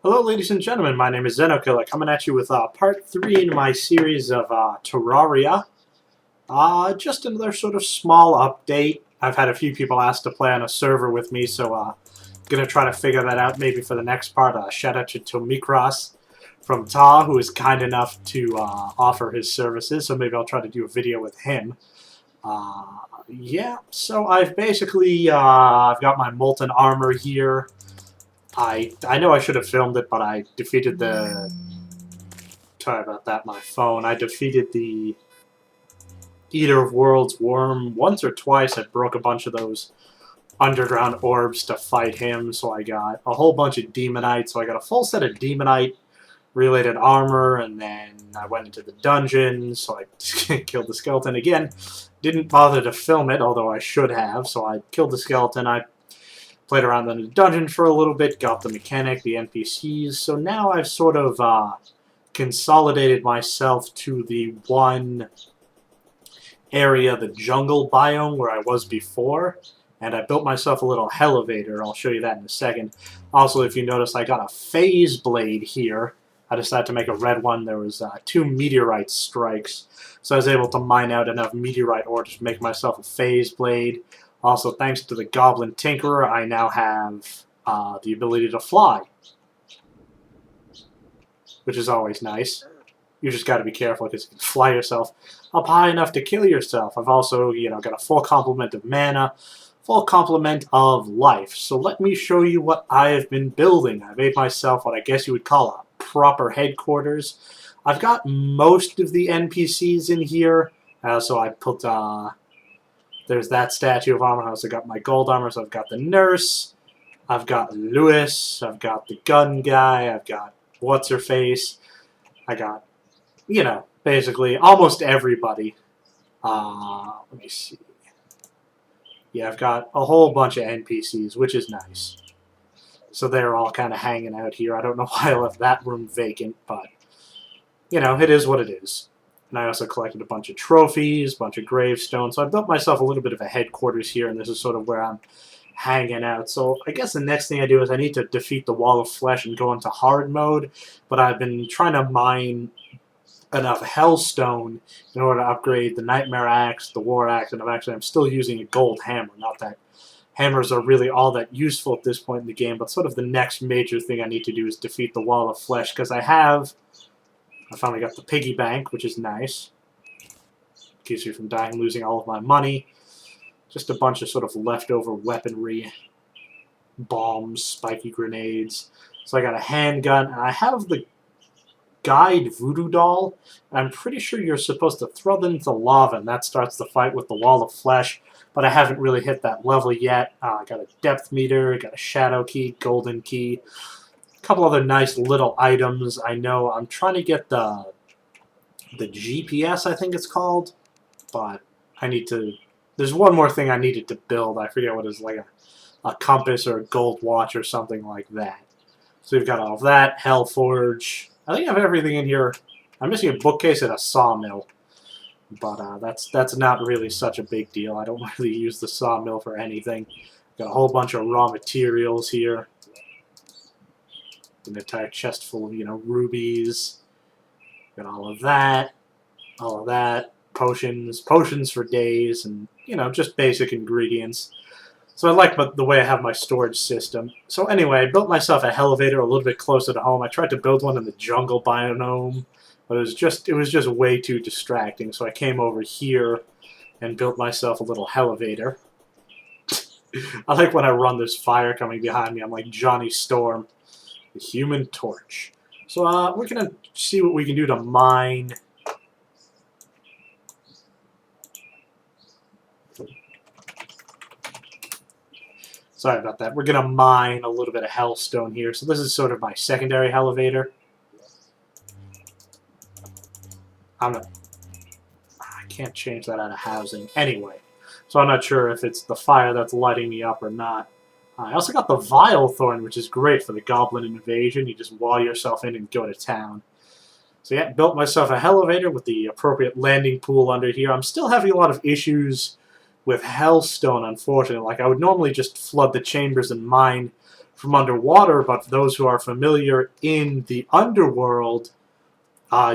Hello, ladies and gentlemen. My name is Xenokilla, coming at you with part 3 in my series of Terraria. Just another sort of small update. I've had a few people ask to play on a server with me, so gonna try to figure that out maybe for the next part. Shout out to Tomikros from Ta, who is kind enough to offer his services, so maybe I'll try to do a video with him. Yeah, so I've basically I've got my molten armor here. I know I should have filmed it, but I defeated the... Sorry about that, my phone. I defeated the Eater of Worlds worm once or twice. I broke a bunch of those underground orbs to fight him, so I got a whole bunch of Demonite. So I got a full set of Demonite-related armor, and then I went into the dungeon, so I killed the skeleton again. Didn't bother to film it, although I should have, so I killed the skeleton. I played around in the dungeon for a little bit, got the mechanic, the NPCs, so now I've sort of consolidated myself to the one area, the jungle biome, where I was before, and I built myself a little elevator. I'll show you that in a second. Also, if you notice, I got a phase blade here. I decided to make a red one. There was 2 meteorite strikes, so I was able to mine out enough meteorite ore to make myself a phase blade. Also, thanks to the Goblin Tinkerer, I now have the ability to fly, which is always nice. You just got to be careful because you can fly yourself up high enough to kill yourself. I've also, got a full complement of mana, full complement of life. So let me show you what I have been building. I made myself what I guess you would call a proper headquarters. I've got most of the NPCs in here, so I put... There's that statue of armor. I also got my gold armor, so I've got the nurse, I've got Lewis, I've got the gun guy, I've got what's-her-face, I got, basically almost everybody. Let me see. Yeah, I've got a whole bunch of NPCs, which is nice. So they're all kind of hanging out here. I don't know why I left that room vacant, but, it is what it is. And I also collected a bunch of trophies, a bunch of gravestones. So I built myself a little bit of a headquarters here, and this is sort of where I'm hanging out. So I guess the next thing I do is I need to defeat the Wall of Flesh and go into hard mode. But I've been trying to mine enough Hellstone in order to upgrade the Nightmare Axe, the War Axe, and I'm still using a gold hammer. Not that hammers are really all that useful at this point in the game, but sort of the next major thing I need to do is defeat the Wall of Flesh, because I finally got the piggy bank, which is nice. Keeps me from dying, losing all of my money. Just a bunch of sort of leftover weaponry. Bombs, spiky grenades. So I got a handgun, and I have the guide voodoo doll. I'm pretty sure you're supposed to throw them into lava, and that starts the fight with the Wall of Flesh. But I haven't really hit that level yet. I got a depth meter, got a shadow key, golden key. Couple other nice little items. I know I'm trying to get the GPS, I think it's called, but I need to... There's one more thing I needed to build. I forget what it is, like a compass or a gold watch or something like that. So we've got all of that. Hellforge. I think I have everything in here. I'm missing a bookcase and a sawmill, but that's not really such a big deal. I don't really use the sawmill for anything. Got a whole bunch of raw materials here. An entire chest full of, rubies. Got all of that, potions for days, and, just basic ingredients. So I like the way I have my storage system. So anyway, I built myself a elevator a little bit closer to home. I tried to build one in the jungle biome, but it was just way too distracting. So I came over here and built myself a little elevator. I like when I run this fire coming behind me. I'm like Johnny Storm. The Human Torch. So we're going to see what we can do to mine. Sorry about that. We're going to mine a little bit of hellstone here. So this is sort of my secondary elevator. I can't change that out of housing anyway. So I'm not sure if it's the fire that's lighting me up or not. I also got the Vile Thorn, which is great for the Goblin Invasion. You just wall yourself in and go to town. So yeah, built myself a elevator with the appropriate landing pool under here. I'm still having a lot of issues with Hellstone, unfortunately. Like, I would normally just flood the chambers and mine from underwater, but for those who are familiar in the underworld,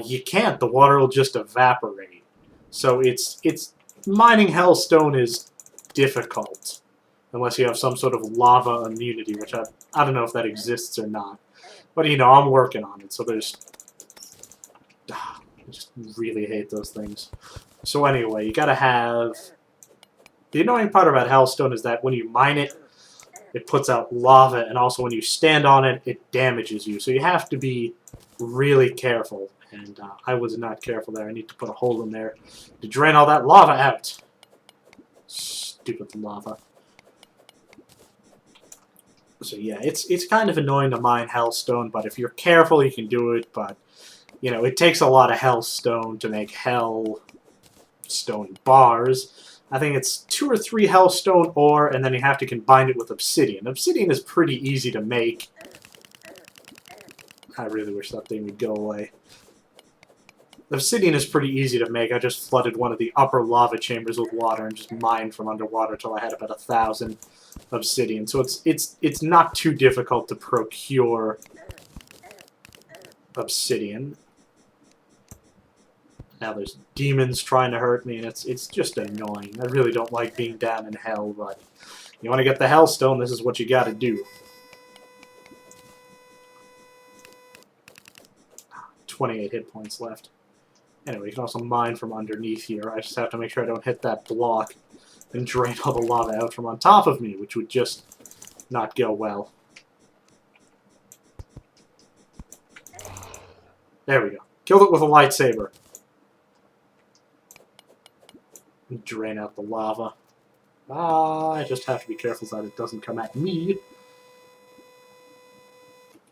you can't. The water will just evaporate. So it's mining hellstone is difficult unless you have some sort of lava immunity, which I don't know if that exists or not. But you know, I'm working on it. So there's I just really hate those things. So anyway, you gotta have... The annoying part about hellstone is that when you mine it, it puts out lava, and also when you stand on it, it damages you. So you have to be really careful. And I was not careful there. I need to put a hole in there to drain all that lava out. Stupid lava. So yeah, it's kind of annoying to mine hellstone, but if you're careful, you can do it. But, you know, it takes a lot of hellstone to make hellstone bars. I think it's 2 or 3 hellstone ore, and then you have to combine it with obsidian. Obsidian is pretty easy to make. I really wish that thing would go away. Obsidian is pretty easy to make. I just flooded one of the upper lava chambers with water and just mined from underwater until I had about 1,000 obsidian. So it's not too difficult to procure obsidian. Now there's demons trying to hurt me, and it's just annoying. I really don't like being down in hell, but you want to get the hellstone, this is what you got to do. 28 hit points left. Anyway, you can also mine from underneath here. I just have to make sure I don't hit that block and drain all the lava out from on top of me, which would just not go well. There we go. Killed it with a lightsaber. Drain out the lava. I just have to be careful that it doesn't come at me.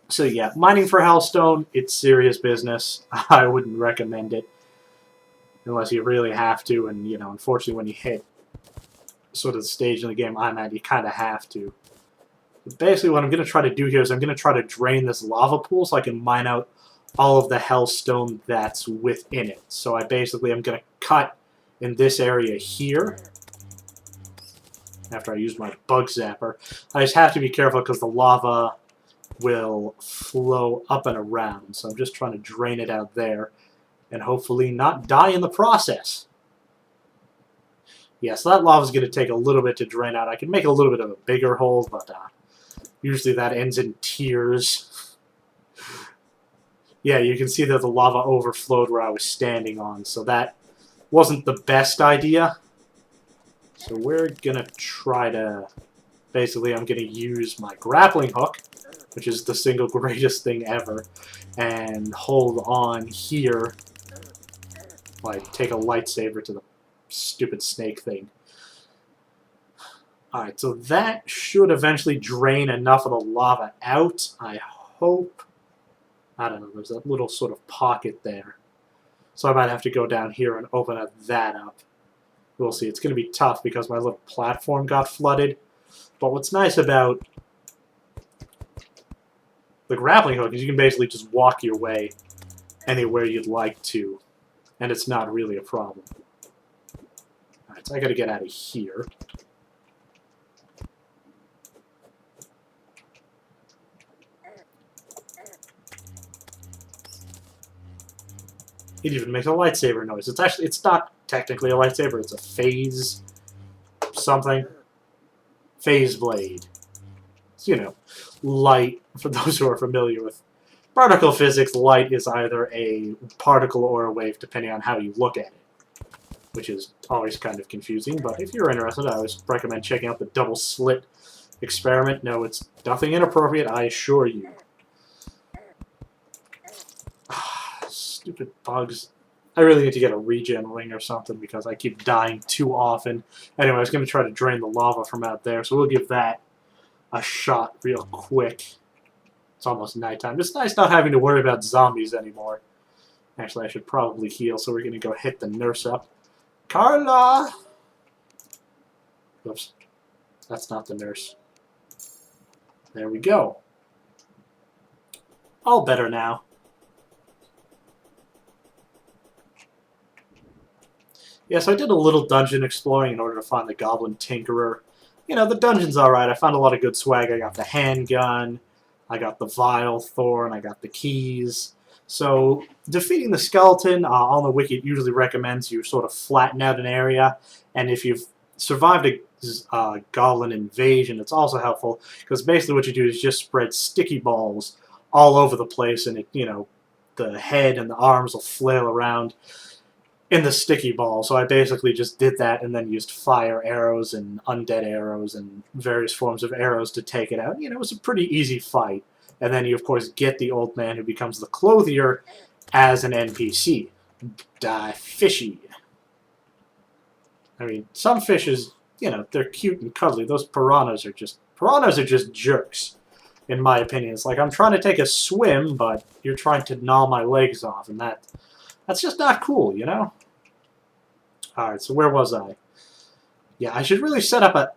So yeah, mining for hellstone, it's serious business. I wouldn't recommend it unless you really have to, and you know, unfortunately when you hit sort of the stage in the game I'm at, you kind of have to. But basically what I'm going to try to do here is I'm going to try to drain this lava pool so I can mine out all of the hellstone that's within it. So I'm going to cut in this area here. After I use my bug zapper. I just have to be careful because the lava will flow up and around. So I'm just trying to drain it out there and hopefully not die in the process. Yeah, so that lava is going to take a little bit to drain out. I can make a little bit of a bigger hole, but usually that ends in tears. Yeah, you can see that the lava overflowed where I was standing on, so that wasn't the best idea. So we're going to try to... Basically, I'm going to use my grappling hook, which is the single greatest thing ever, and hold on here. Like, take a lightsaber to the stupid snake thing. Alright, so that should eventually drain enough of the lava out, I hope. I don't know, there's that little sort of pocket there. So I might have to go down here and open that up. We'll see. It's going to be tough because my little platform got flooded. But what's nice about the grappling hook is you can basically just walk your way anywhere you'd like to. And it's not really a problem. Alright, so I gotta get out of here. It even makes a lightsaber noise. It's not technically a lightsaber, it's a phase something. Phase blade. It's, you know, light, for those who are familiar with particle physics, light is either a particle or a wave, depending on how you look at it. Which is always kind of confusing, but if you're interested, I always recommend checking out the double slit experiment. No, it's nothing inappropriate, I assure you. Stupid bugs. I really need to get a regen ring or something because I keep dying too often. Anyway, I was going to try to drain the lava from out there, so we'll give that a shot real quick. It's almost nighttime. It's nice not having to worry about zombies anymore. Actually, I should probably heal, so we're going to go hit the nurse up. Carla! Oops. That's not the nurse. There we go. All better now. Yeah, so I did a little dungeon exploring in order to find the Goblin Tinkerer. you know, the dungeon's alright. I found a lot of good swag. I got the handgun, I got the vial thorn, I got the keys. So, defeating the skeleton on the wiki usually recommends you sort of flatten out an area, and if you've survived a goblin invasion, it's also helpful, because basically what you do is just spread sticky balls all over the place, and it, you know, the head and the arms will flail around in the sticky ball. So I basically just did that and then used fire arrows and undead arrows and various forms of arrows to take it out. You know, it was a pretty easy fight. And then you, of course, get the old man who becomes the clothier as an NPC. Die fishy. I mean, some fishes, you know, they're cute and cuddly. Those piranhas are just jerks, in my opinion. It's like I'm trying to take a swim, but you're trying to gnaw my legs off, and that's just not cool, you know? Alright, so where was I? Yeah, I should really set up a...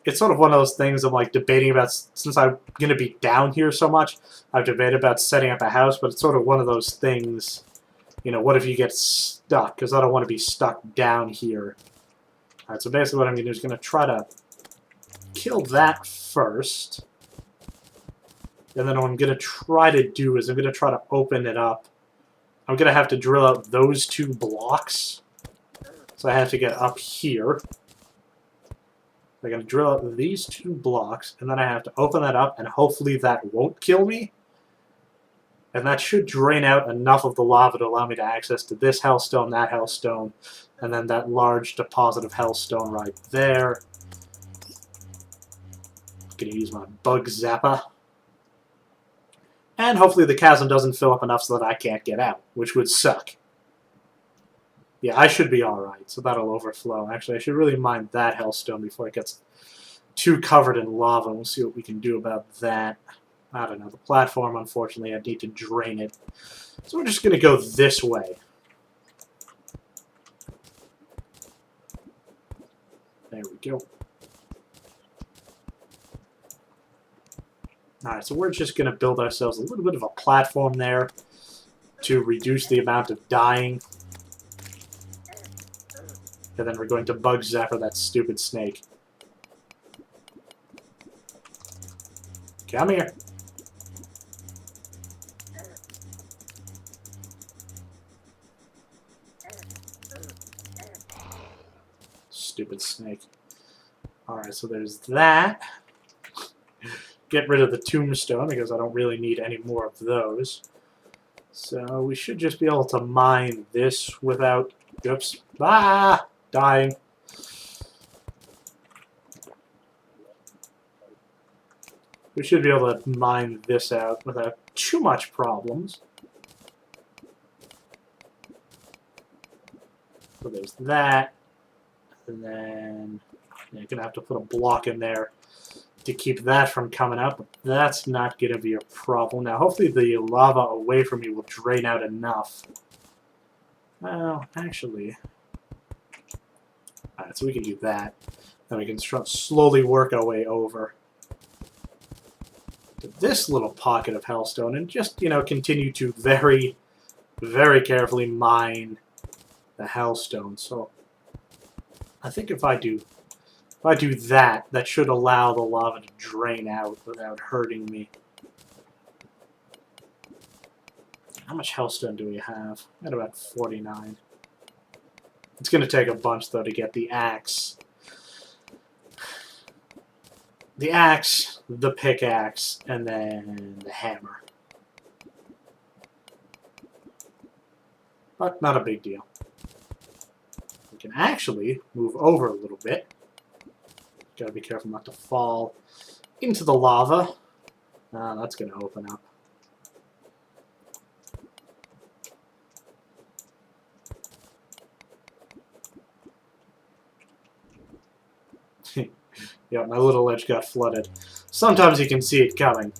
It's sort of one of those things I'm like debating about, since I'm going to be down here so much, I've debated about setting up a house, but it's sort of one of those things, you know, what if you get stuck? Because I don't want to be stuck down here. Alright, so basically what I'm going to do is going to try to kill that first. And then what I'm going to try to do is I'm going to try to open it up. I'm going to have to drill out those 2 blocks. So I have to get up here. I'm going to drill out these 2 blocks, and then I have to open that up, and hopefully that won't kill me. And that should drain out enough of the lava to allow me to access to this hellstone, that hellstone, and then that large deposit of hellstone right there. I'm going to use my bug zapper. And hopefully the chasm doesn't fill up enough so that I can't get out, which would suck. Yeah, I should be alright, so that'll overflow. Actually, I should really mine that hellstone before it gets too covered in lava. We'll see what we can do about that. I don't know. The platform, unfortunately, I need to drain it. So we're just going to go this way. There we go. Alright, so we're just going to build ourselves a little bit of a platform there to reduce the amount of dying. And then we're going to bug zapper that stupid snake. Come here. Stupid snake. Alright, so there's that. Get rid of the tombstone because I don't really need any more of those. So we should just be able to mine this without... Oops. Ah! Dying. We should be able to mine this out without too much problems. So there's that. And then you're going to have to put a block in there to keep that from coming out, but that's not going to be a problem. Now, hopefully the lava away from me will drain out enough. Well, actually... Alright, so we can do that. Then we can slowly work our way over to this little pocket of hellstone and just, you know, continue to very, very carefully mine the hellstone. So, I think if I do that, that should allow the lava to drain out without hurting me. How much hellstone do we have? At about 49. It's going to take a bunch, though, to get the axe. The axe, the pickaxe, and then the hammer. But not a big deal. We can actually move over a little bit. Gotta be careful not to fall into the lava. That's going to open up. Yeah, my little ledge got flooded. Sometimes you can see it coming.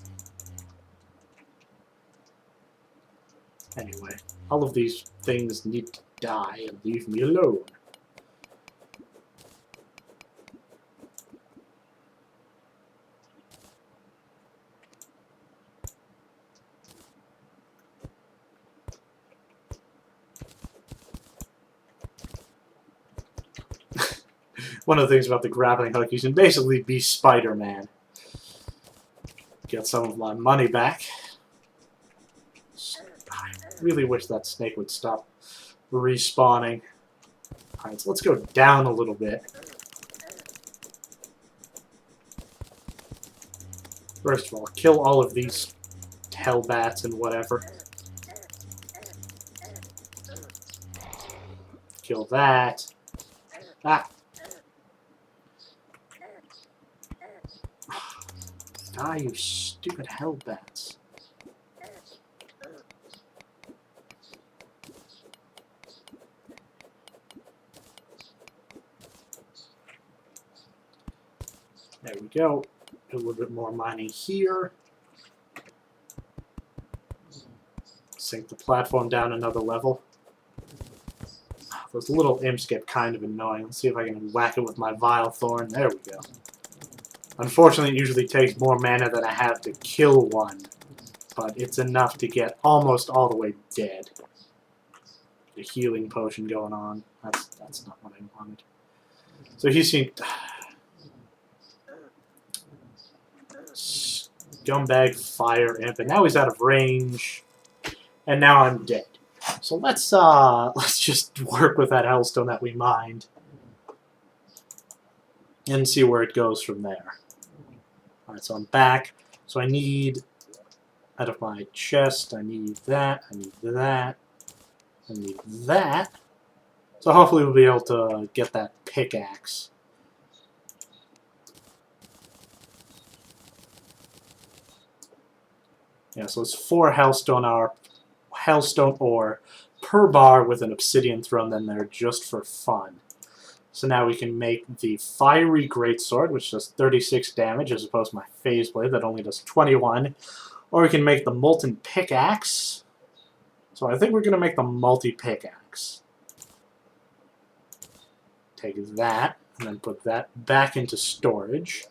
Anyway, all of these things need to die and leave me alone. One of the things about the grappling hook, you can basically be Spider-Man. Get some of my money back. I really wish that snake would stop respawning. Alright, so let's go down a little bit. First of all, kill all of these hellbats and whatever. Kill that. Ah! Die, you stupid hellbats. There we go. A little bit more mining here. Sink the platform down another level. Those little imps get kind of annoying. Let's see if I can whack it with my Vile Thorn. There we go. Unfortunately, it usually takes more mana than I have to kill one. But it's enough to get almost all the way dead. The healing potion going on. That's not what I wanted. So he seemed... Scumbag fire imp, and now he's out of range, and now I'm dead. So let's just work with that hellstone that we mined and see where it goes from there. Alright, so I'm back. So I need, out of my chest, I need that, I need that, I need that. So hopefully we'll be able to get that pickaxe. Yeah, so it's 4 hellstone ore per bar with an obsidian thrown in there just for fun. So now we can make the fiery greatsword, which does 36 damage as opposed to my phase blade that only does 21. Or we can make the molten pickaxe. So I think we're going to make the multi-pickaxe. Take that and then put that back into storage.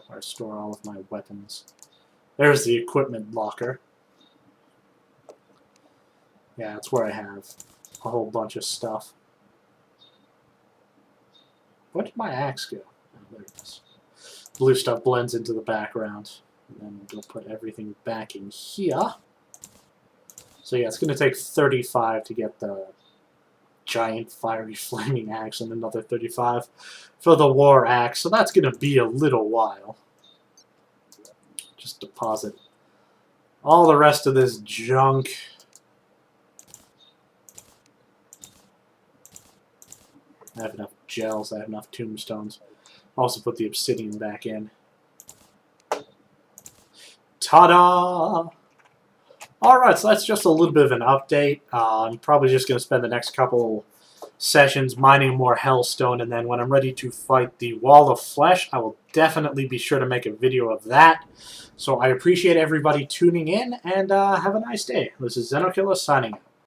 Where I store all of my weapons. There's the equipment locker. Yeah, that's where I have a whole bunch of stuff. Where did my axe go? Oh, there it is. Blue stuff blends into the background. And then we'll put everything back in here. So yeah, it's going to take 35 to get the giant fiery flaming axe and another 35 for the war axe. So that's going to be a little while. Just deposit all the rest of this junk. I have enough gels, I have enough tombstones. Also put the obsidian back in. Ta-da! Alright, so that's just a little bit of an update. I'm probably just going to spend the next couple sessions mining more hellstone, and then when I'm ready to fight the Wall of Flesh, I will definitely be sure to make a video of that. So I appreciate everybody tuning in, and have a nice day. This is Xenokilla signing out.